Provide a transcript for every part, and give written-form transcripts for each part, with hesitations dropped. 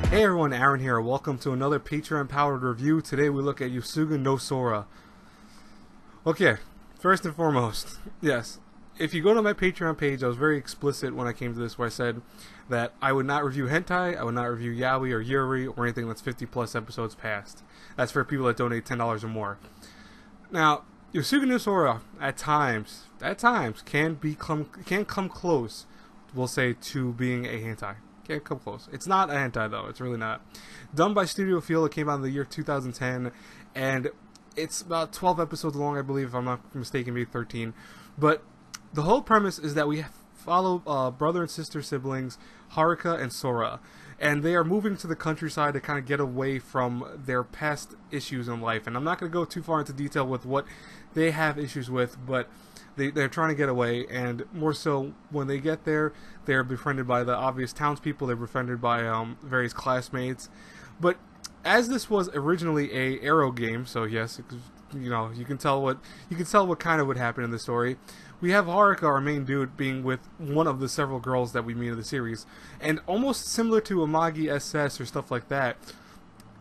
Hey everyone, Aaron here. Welcome to another Patreon-powered review. Today we look at Yosuga no Sora. Okay, first and foremost, yes, if you go to my Patreon page, I was very explicit when I came to this, where I said that I would not review hentai, I would not review yaoi or yuri or anything that's 50 plus episodes past. That's for people that donate $10 or more. Now, Yosuga no Sora at times can come close, we'll say, to being a hentai. Can't come close. It's not a hentai though. It's really not. Done by Studio Feel. It came out in the year 2010, and it's about 12 episodes long, I believe, if I'm not mistaken, maybe 13. But the whole premise is that we follow brother and sister siblings, Haruka and Sora, and they are moving to the countryside to kind of get away from their past issues in life. And I'm not going to go too far into detail with what they have issues with, but they're trying to get away, and more so when they get there, they're befriended by the obvious townspeople. They're befriended by various classmates. But as this was originally a Arrow game, so yes, you can tell what kind of would happen in the story. We have Haruka, our main dude, being with one of the several girls that we meet in the series, and almost similar to Amagi SS or stuff like that.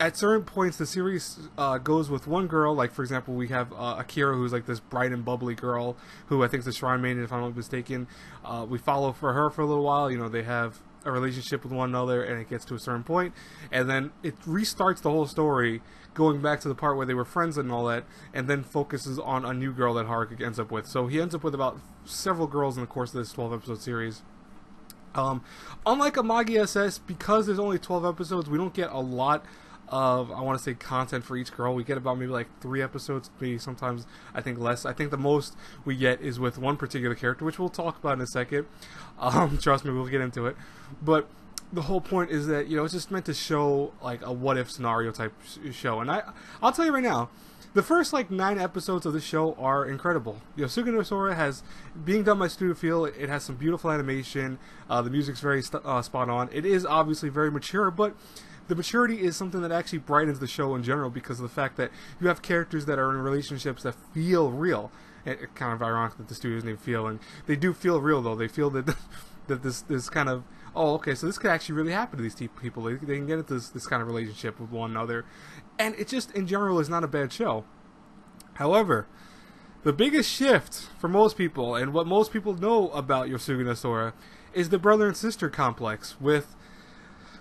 At certain points, the series goes with one girl. Like, for example, we have Akira, who's like this bright and bubbly girl, who I think is a shrine maiden, if I'm not mistaken. We follow for her for a little while. You know, they have a relationship with one another, and it gets to a certain point, and then it restarts the whole story, going back to the part where they were friends and all that, and then focuses on a new girl that Haruka ends up with. So he ends up with about several girls in the course of this 12-episode series. Unlike Amagi SS, because there's only 12 episodes, we don't get a lot of, I want to say, content for each girl. We get about maybe like 3 episodes, maybe sometimes I think less. I think the most we get is with one particular character, which we'll talk about in a second. Trust me, we'll get into it. But the whole point is that, it's just meant to show like a what if scenario type show. And I'll tell you right now, the first like 9 episodes of the show are incredible. Yosuga no Sora has, being done by Studio Feel, it has some beautiful animation. The music's very spot on. It is obviously very mature, but the maturity is something that actually brightens the show in general, because of the fact that you have characters that are in relationships that feel real. It's kind of ironic that the studio's name Feel, and they do feel real though. They feel that that this kind of, oh, okay, so this could actually really happen to these people. They can get into this kind of relationship with one another, and it just in general is not a bad show. However, the biggest shift for most people, and what most people know about Yosuga no Sora, is the brother and sister complex, with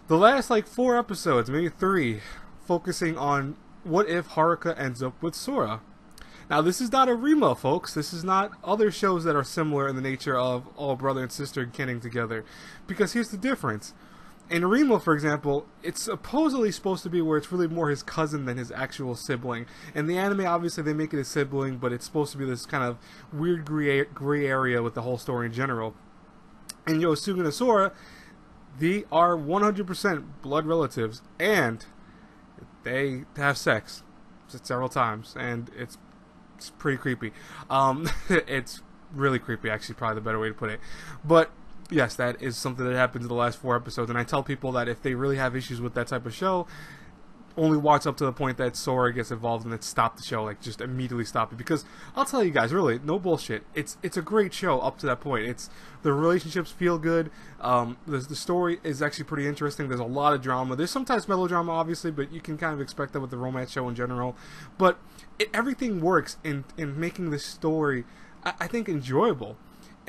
the last like 4 episodes, maybe 3, focusing on what if Haruka ends up with Sora. Now, this is not a Rima, folks. This is not other shows that are similar in the nature of all brother and sister getting together. Because here's the difference. In Rima, for example, it's supposedly supposed to be where it's really more his cousin than his actual sibling. In the anime, obviously, they make it a sibling, but it's supposed to be this kind of weird gray area with the whole story in general. In Yosuga no Sora, they are 100% blood relatives, and they have sex several times, and it's pretty creepy. It's really creepy, actually, probably the better way to put it. But yes, that is something that happens in the last 4 episodes, and I tell people that if they really have issues with that type of show, only watch up to the point that Sora gets involved and then stop the show, like just immediately stop it. Because I'll tell you guys, really, no bullshit, it's a great show up to that point. The relationships feel good. The story is actually pretty interesting. There's a lot of drama. There's sometimes melodrama, obviously, but you can kind of expect that with the romance show in general. But everything works in making this story, I think, enjoyable.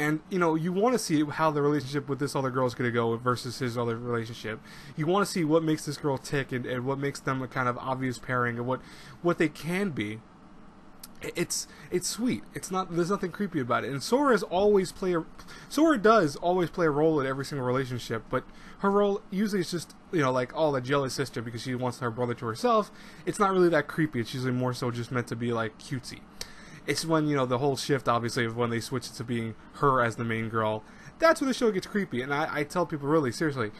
And, you want to see how the relationship with this other girl is going to go versus his other relationship. You want to see what makes this girl tick, and what makes them a kind of obvious pairing, and what they can be. It's sweet. There's nothing creepy about it. And Sora does always play a role in every single relationship, but her role usually is just, like, the jealous sister because she wants her brother to herself. It's not really that creepy. It's usually more so just meant to be, like, cutesy. It's when, the whole shift, obviously, of when they switch it to being her as the main girl. That's when the show gets creepy. And I tell people, really, seriously,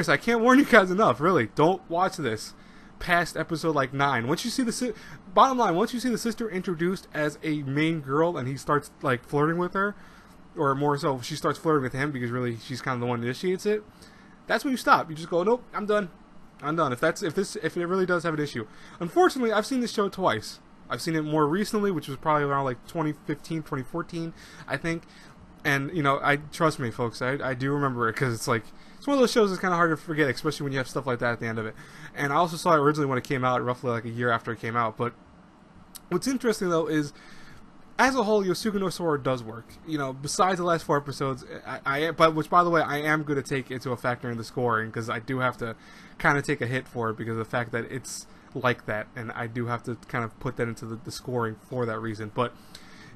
I can't warn you guys enough, really. Don't watch this past episode, like, 9. Once you see bottom line, once you see the sister introduced as a main girl and he starts, like, flirting with her, or more so, she starts flirting with him because, really, she's kind of the one that initiates it, that's when you stop. You just go, nope, I'm done. If it really does have an issue. Unfortunately, I've seen this show twice. I've seen it more recently, which was probably around like 2015, 2014, I think. And you know, I trust me, folks. I do remember it because it's like it's one of those shows that's kind of hard to forget, especially when you have stuff like that at the end of it. And I also saw it originally when it came out, roughly like a year after it came out. But what's interesting though is, as a whole, Yosuga no Sora does work. You know, besides the last 4 episodes, but which, by the way, I am going to take into a factor in the scoring because I do have to kind of take a hit for it because of the fact that it's like that, and I do have to kind of put that into the scoring for that reason. But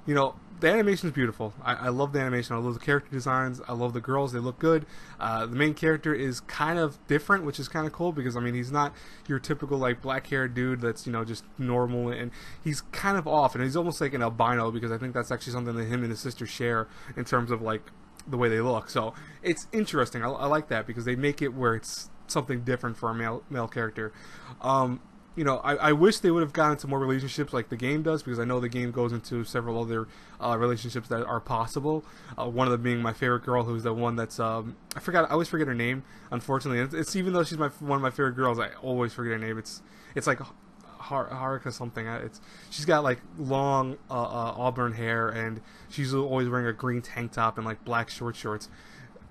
you know, the animation is beautiful. I love the animation. I love the character designs. I love the girls. They look good. The main character is kind of different, which is kind of cool because, I mean, he's not your typical, like, black-haired dude that's, you know, just normal. And he's kind of off. And he's almost like an albino because I think that's actually something that him and his sister share in terms of, like, the way they look. So it's interesting. I like that because they make it where it's something different for a male character. You know, I wish they would have gotten into more relationships like the game does, because I know the game goes into several other relationships that are possible. One of them being my favorite girl, who's the one that's I always forget her name. Unfortunately, it's even though she's one of my favorite girls, I always forget her name. It's like Haruka something. She's got like long auburn hair, and she's always wearing a green tank top and like black short shorts.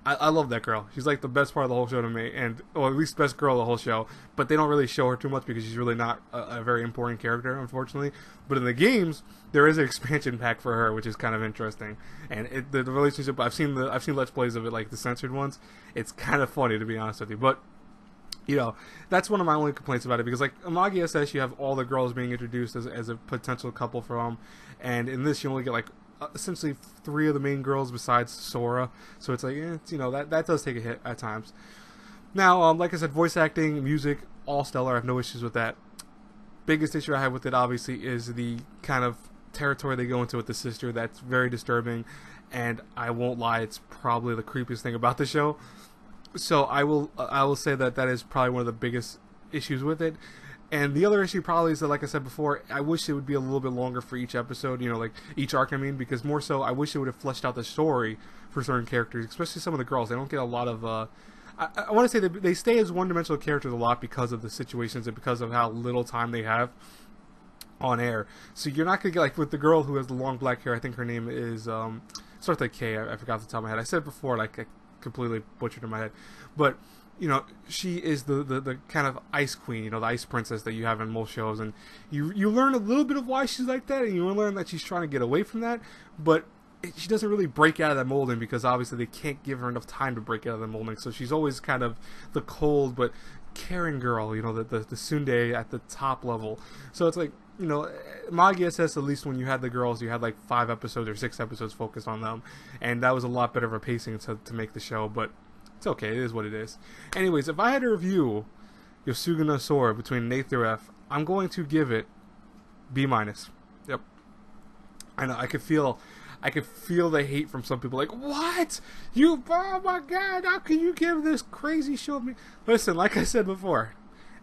I love that girl. She's like the best part of the whole show to me, and or at least best girl of the whole show. But they don't really show her too much because she's really not a very important character, unfortunately. But in the games, there is an expansion pack for her, which is kind of interesting. And the relationship, I've seen Let's Plays of it, like the censored ones. It's kind of funny, to be honest with you. But you know, that's one of my only complaints about it, because like Amagi SS, you have all the girls being introduced as a potential couple for them, and in this you only get like essentially 3 of the main girls besides Sora, so it's like, you know, that does take a hit at times. Now, like I said, voice acting, music, all stellar. I have no issues with that. Biggest issue I have with it, obviously, is the kind of territory they go into with the sister. That's very disturbing, and I won't lie, it's probably the creepiest thing about the show. So I will say that is probably one of the biggest issues with it. And the other issue probably is that, like I said before, I wish it would be a little bit longer for each episode, you know, like each arc, I mean, because more so, I wish it would have fleshed out the story for certain characters, especially some of the girls. They don't get a lot of, I want to say that they stay as one-dimensional characters a lot because of the situations and because of how little time they have on air. So you're not going to get, like, with the girl who has the long black hair, I think her name is, starts with a K, I forgot off the top of my head. I said it before, like, I completely butchered in my head. But you know, she is the kind of ice queen, you know, the ice princess that you have in most shows, and you learn a little bit of why she's like that, and you learn that she's trying to get away from that, but she doesn't really break out of that molding because obviously they can't give her enough time to break out of the molding. So she's always kind of the cold but caring girl, you know, the tsundere at the top level. So it's like, you know, Magi SS, at least when you had the girls, you had like 5 episodes or 6 episodes focused on them, and that was a lot better of a pacing to make the show, but it's okay, it is what it is. Anyways, if I had to review Yosuga no Sora between an A through F, I'm going to give it B-. Yep. I know, I could feel the hate from some people, like, what? Oh my god, how can you give this crazy show me? Listen, like I said before,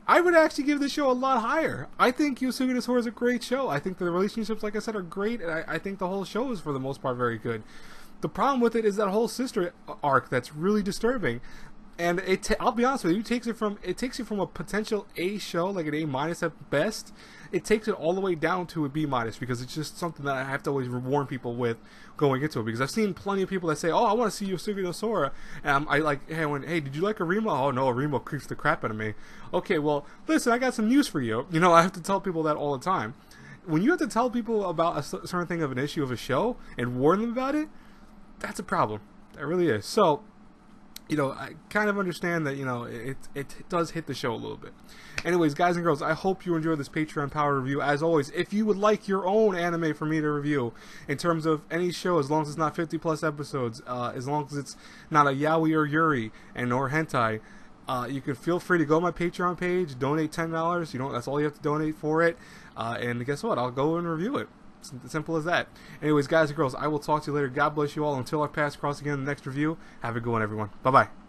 I would actually give the show a lot higher. I think Yosuga no Sora is a great show. I think the relationships, like I said, are great, and I think the whole show is, for the most part, very good. The problem with it is that whole sister arc that's really disturbing, and I'll be honest with you, it takes you from a potential A show, like an A- at best, it takes it all the way down to a B-, because it's just something that I have to always warn people with going into it, because I've seen plenty of people that say, oh, I want to see Yosuga no Sora, and I like, hey, did you like Arima? Oh no, Arima creeps the crap out of me. Okay, well, listen, I got some news for you. You know, I have to tell people that all the time. When you have to tell people about a certain thing of an issue of a show and warn them about it, that's a problem. That really is. So, you know, I kind of understand that, you know, it does hit the show a little bit. Anyways, guys and girls, I hope you enjoyed this Patreon Power review. As always, if you would like your own anime for me to review, in terms of any show, as long as it's not 50+ episodes, as long as it's not a yaoi or yuri and or hentai, you can feel free to go to my Patreon page, donate $10. That's all you have to donate for it. And guess what? I'll go and review it. It's simple as that. Anyways, guys and girls, I will talk to you later. God bless you all. Until our paths cross again in the next review, have a good one, everyone. Bye-bye.